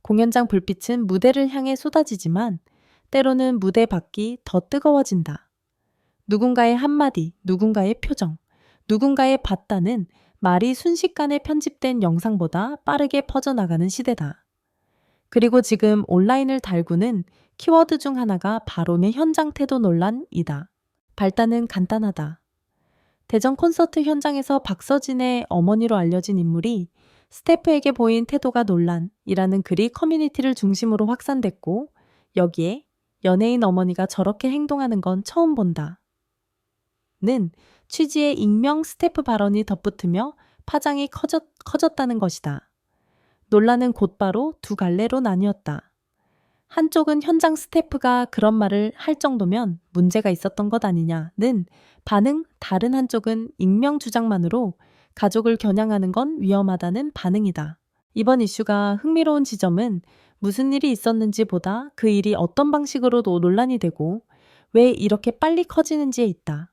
공연장 불빛은 무대를 향해 쏟아지지만 때로는 무대 밖이 더 뜨거워진다. 누군가의 한마디, 누군가의 표정, 누군가의 봤다는 말이 순식간에 편집된 영상보다 빠르게 퍼져나가는 시대다. 그리고 지금 온라인을 달구는 키워드 중 하나가 바로 내 현장 태도 논란이다. 발단은 간단하다. 대전 콘서트 현장에서 박서진의 어머니로 알려진 인물이 스태프에게 보인 태도가 논란이라는 글이 커뮤니티를 중심으로 확산됐고, 여기에 연예인 어머니가 저렇게 행동하는 건 처음 본다 는 취지의 익명 스태프 발언이 덧붙으며 파장이 커졌다는 것이다. 논란은 곧바로 두 갈래로 나뉘었다. 한쪽은 현장 스태프가 그런 말을 할 정도면 문제가 있었던 것 아니냐는 반응, 다른 한쪽은 익명 주장만으로 가족을 겨냥하는 건 위험하다는 반응이다. 이번 이슈가 흥미로운 지점은 무슨 일이 있었는지 보다 그 일이 어떤 방식으로도 논란이 되고 왜 이렇게 빨리 커지는지에 있다.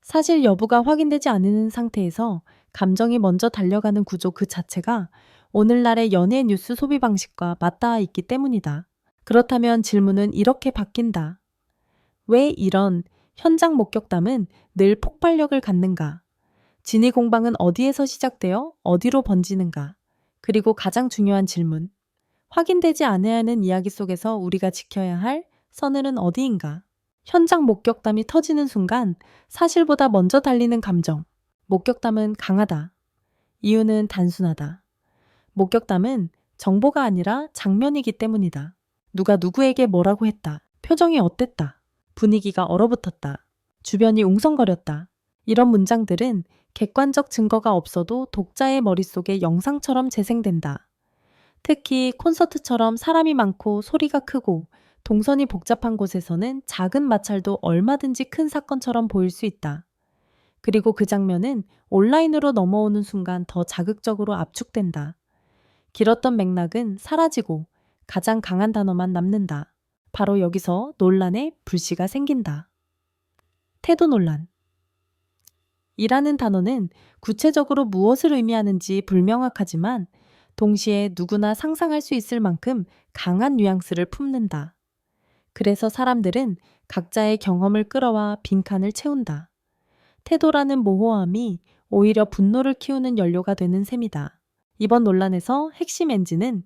사실 여부가 확인되지 않은 상태에서 감정이 먼저 달려가는 구조 그 자체가 오늘날의 연예 뉴스 소비 방식과 맞닿아 있기 때문이다. 그렇다면 질문은 이렇게 바뀐다. 왜 이런 현장 목격담은 늘 폭발력을 갖는가? 진위 공방은 어디에서 시작되어 어디로 번지는가? 그리고 가장 중요한 질문. 확인되지 않아야 하는 이야기 속에서 우리가 지켜야 할 선은 어디인가? 현장 목격담이 터지는 순간 사실보다 먼저 달리는 감정. 목격담은 강하다. 이유는 단순하다. 목격담은 정보가 아니라 장면이기 때문이다. 누가 누구에게 뭐라고 했다. 표정이 어땠다. 분위기가 얼어붙었다. 주변이 웅성거렸다. 이런 문장들은 객관적 증거가 없어도 독자의 머릿속에 영상처럼 재생된다. 특히 콘서트처럼 사람이 많고 소리가 크고 동선이 복잡한 곳에서는 작은 마찰도 얼마든지 큰 사건처럼 보일 수 있다. 그리고 그 장면은 온라인으로 넘어오는 순간 더 자극적으로 압축된다. 길었던 맥락은 사라지고 가장 강한 단어만 남는다. 바로 여기서 논란의 불씨가 생긴다. 태도 논란. 이라는 단어는 구체적으로 무엇을 의미하는지 불명확하지만 동시에 누구나 상상할 수 있을 만큼 강한 뉘앙스를 품는다. 그래서 사람들은 각자의 경험을 끌어와 빈칸을 채운다. 태도라는 모호함이 오히려 분노를 키우는 연료가 되는 셈이다. 이번 논란에서 핵심 엔진은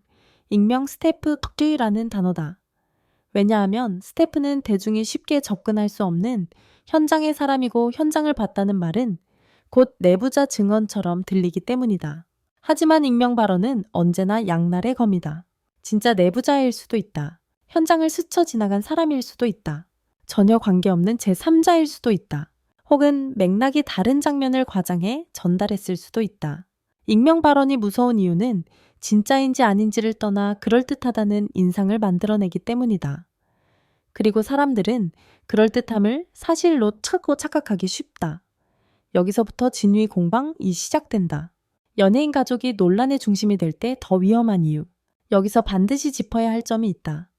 익명 스태프라는 단어다. 왜냐하면 스태프는 대중이 쉽게 접근할 수 없는 현장의 사람이고 현장을 봤다는 말은 곧 내부자 증언처럼 들리기 때문이다. 하지만 익명 발언은 언제나 양날의 검이다. 진짜 내부자일 수도 있다. 현장을 스쳐 지나간 사람일 수도 있다. 전혀 관계없는 제3자일 수도 있다. 혹은 맥락이 다른 장면을 과장해 전달했을 수도 있다. 익명 발언이 무서운 이유는 진짜인지 아닌지를 떠나 그럴듯하다는 인상을 만들어내기 때문이다. 그리고 사람들은 그럴듯함을 사실로 착각하기 쉽다. 여기서부터 진위 공방이 시작된다. 연예인 가족이 논란의 중심이 될 때 더 위험한 이유. 여기서 반드시 짚어야 할 점이 있다.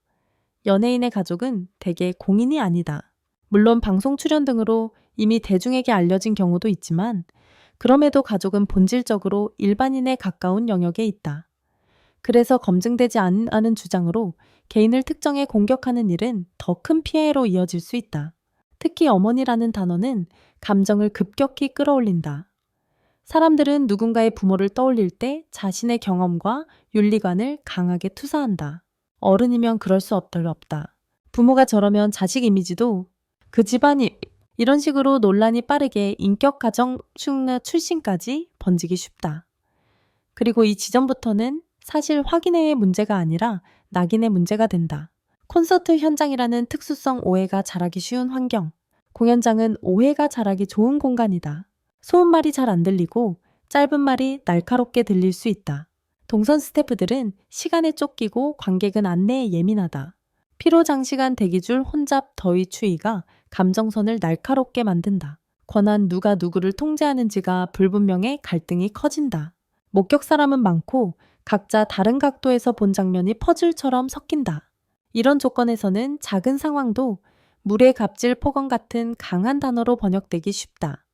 연예인의 가족은 대개 공인이 아니다. 물론 방송 출연 등으로 이미 대중에게 알려진 경우도 있지만 그럼에도 가족은 본질적으로 일반인에 가까운 영역에 있다. 그래서 검증되지 않은 주장으로 개인을 특정해 공격하는 일은 더 큰 피해로 이어질 수 있다. 특히 어머니라는 단어는 감정을 급격히 끌어올린다. 사람들은 누군가의 부모를 떠올릴 때 자신의 경험과 윤리관을 강하게 투사한다. 어른이면 그럴 수 없다. 부모가 저러면 자식 이미지도 그 집안이 이런 식으로 논란이 빠르게 인격 가정 출신까지 번지기 쉽다. 그리고 이 지점부터는 사실 확인의 문제가 아니라 낙인의 문제가 된다. 콘서트 현장이라는 특수성 오해가 자라기 쉬운 환경. 공연장은 오해가 자라기 좋은 공간이다. 소음 말이 잘 안 들리고 짧은 말이 날카롭게 들릴 수 있다. 동선 스태프들은 시간에 쫓기고 관객은 안내에 예민하다. 피로 장시간 대기줄 혼잡 더위 추위가 감정선을 날카롭게 만든다. 권한 누가 누구를 통제하는지가 불분명해 갈등이 커진다. 목격 사람은 많고 각자 다른 각도에서 본 장면이 퍼즐처럼 섞인다. 이런 조건에서는 작은 상황도 물의 갑질 폭언 같은 강한 단어로 번역되기 쉽다.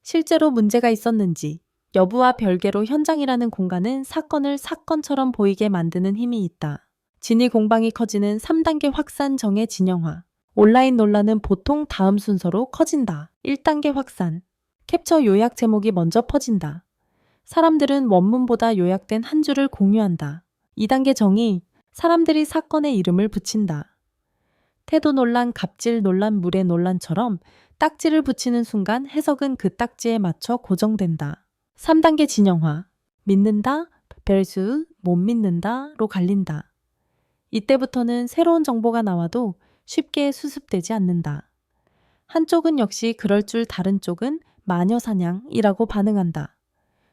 실제로 문제가 있었는지, 여부와 별개로 현장이라는 공간은 사건을 사건처럼 보이게 만드는 힘이 있다. 진위 공방이 커지는 3단계 확산 정의 진영화. 온라인 논란은 보통 다음 순서로 커진다. 1단계 확산. 캡처 요약 제목이 먼저 퍼진다. 사람들은 원문보다 요약된 한 줄을 공유한다. 2단계 정의. 사람들이 사건에 이름을 붙인다. 태도 논란, 갑질 논란, 물의 논란처럼 딱지를 붙이는 순간 해석은 그 딱지에 맞춰 고정된다. 3단계 진영화. 믿는다, vs 못 믿는다로 갈린다. 이때부터는 새로운 정보가 나와도 쉽게 수습되지 않는다. 한쪽은 역시 그럴 줄 다른 쪽은 마녀사냥이라고 반응한다.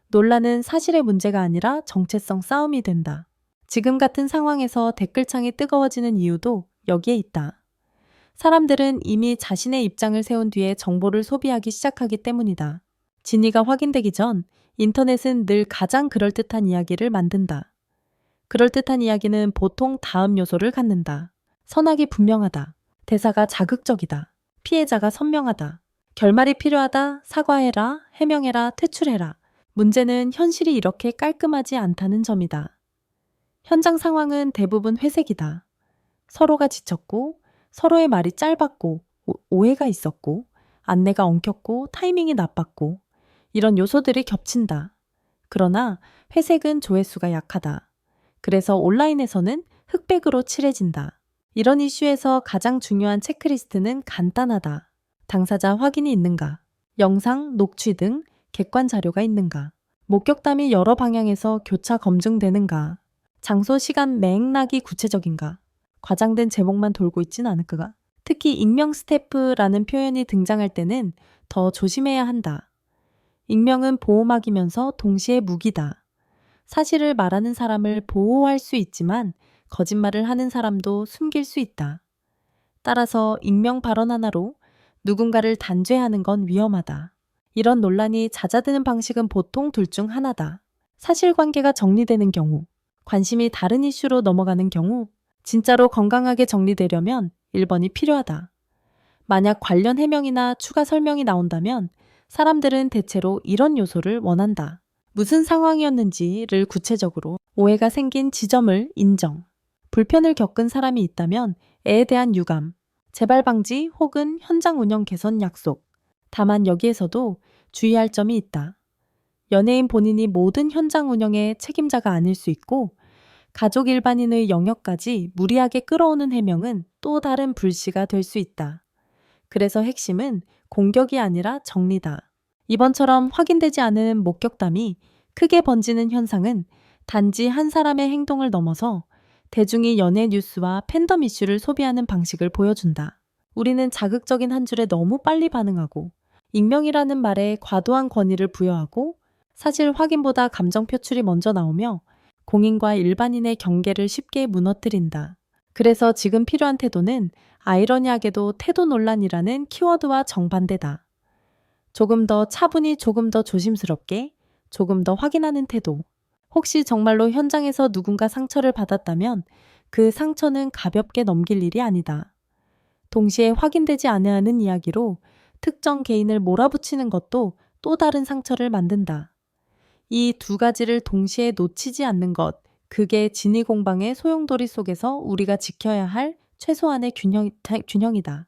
논란은 사실의 문제가 아니라 정체성 싸움이 된다. 지금 같은 상황에서 댓글창이 뜨거워지는 이유도 여기에 있다. 사람들은 이미 자신의 입장을 세운 뒤에 정보를 소비하기 시작하기 때문이다. 진위가 확인되기 전 인터넷은 늘 가장 그럴듯한 이야기를 만든다. 그럴듯한 이야기는 보통 다음 요소를 갖는다. 선악이 분명하다. 대사가 자극적이다. 피해자가 선명하다. 결말이 필요하다. 사과해라. 해명해라. 퇴출해라. 문제는 현실이 이렇게 깔끔하지 않다는 점이다. 현장 상황은 대부분 회색이다. 서로가 지쳤고, 서로의 말이 짧았고, 오해가 있었고, 안내가 엉켰고, 타이밍이 나빴고, 이런 요소들이 겹친다. 그러나 회색은 조회수가 약하다. 그래서 온라인에서는 흑백으로 칠해진다. 이런 이슈에서 가장 중요한 체크리스트는 간단하다. 당사자 확인이 있는가? 영상, 녹취 등 객관 자료가 있는가? 목격담이 여러 방향에서 교차 검증되는가? 장소, 시간, 맥락이 구체적인가? 과장된 제목만 돌고 있진 않을까? 특히 익명 스태프라는 표현이 등장할 때는 더 조심해야 한다. 익명은 보호막이면서 동시에 무기다. 사실을 말하는 사람을 보호할 수 있지만 거짓말을 하는 사람도 숨길 수 있다. 따라서 익명 발언 하나로 누군가를 단죄하는 건 위험하다. 이런 논란이 잦아드는 방식은 보통 둘 중 하나다. 사실관계가 정리되는 경우, 관심이 다른 이슈로 넘어가는 경우, 진짜로 건강하게 정리되려면 1번이 필요하다. 만약 관련 해명이나 추가 설명이 나온다면 사람들은 대체로 이런 요소를 원한다. 무슨 상황이었는지를 구체적으로, 오해가 생긴 지점을 인정, 불편을 겪은 사람이 있다면 애에 대한 유감, 재발 방지 혹은 현장 운영 개선 약속. 다만 여기에서도 주의할 점이 있다. 연예인 본인이 모든 현장 운영의 책임자가 아닐 수 있고 가족 일반인의 영역까지 무리하게 끌어오는 해명은 또 다른 불씨가 될 수 있다. 그래서 핵심은 공격이 아니라 정리다. 이번처럼 확인되지 않은 목격담이 크게 번지는 현상은 단지 한 사람의 행동을 넘어서 대중이 연예 뉴스와 팬덤 이슈를 소비하는 방식을 보여준다. 우리는 자극적인 한 줄에 너무 빨리 반응하고 익명이라는 말에 과도한 권위를 부여하고 사실 확인보다 감정 표출이 먼저 나오며 공인과 일반인의 경계를 쉽게 무너뜨린다. 그래서 지금 필요한 태도는 아이러니하게도 태도 논란이라는 키워드와 정반대다. 조금 더 차분히, 조금 더 조심스럽게, 조금 더 확인하는 태도. 혹시 정말로 현장에서 누군가 상처를 받았다면 그 상처는 가볍게 넘길 일이 아니다. 동시에 확인되지 않아야 하는 이야기로 특정 개인을 몰아붙이는 것도 또 다른 상처를 만든다. 이 두 가지를 동시에 놓치지 않는 것, 그게 진위 공방의 소용돌이 속에서 우리가 지켜야 할 최소한의 균형이다.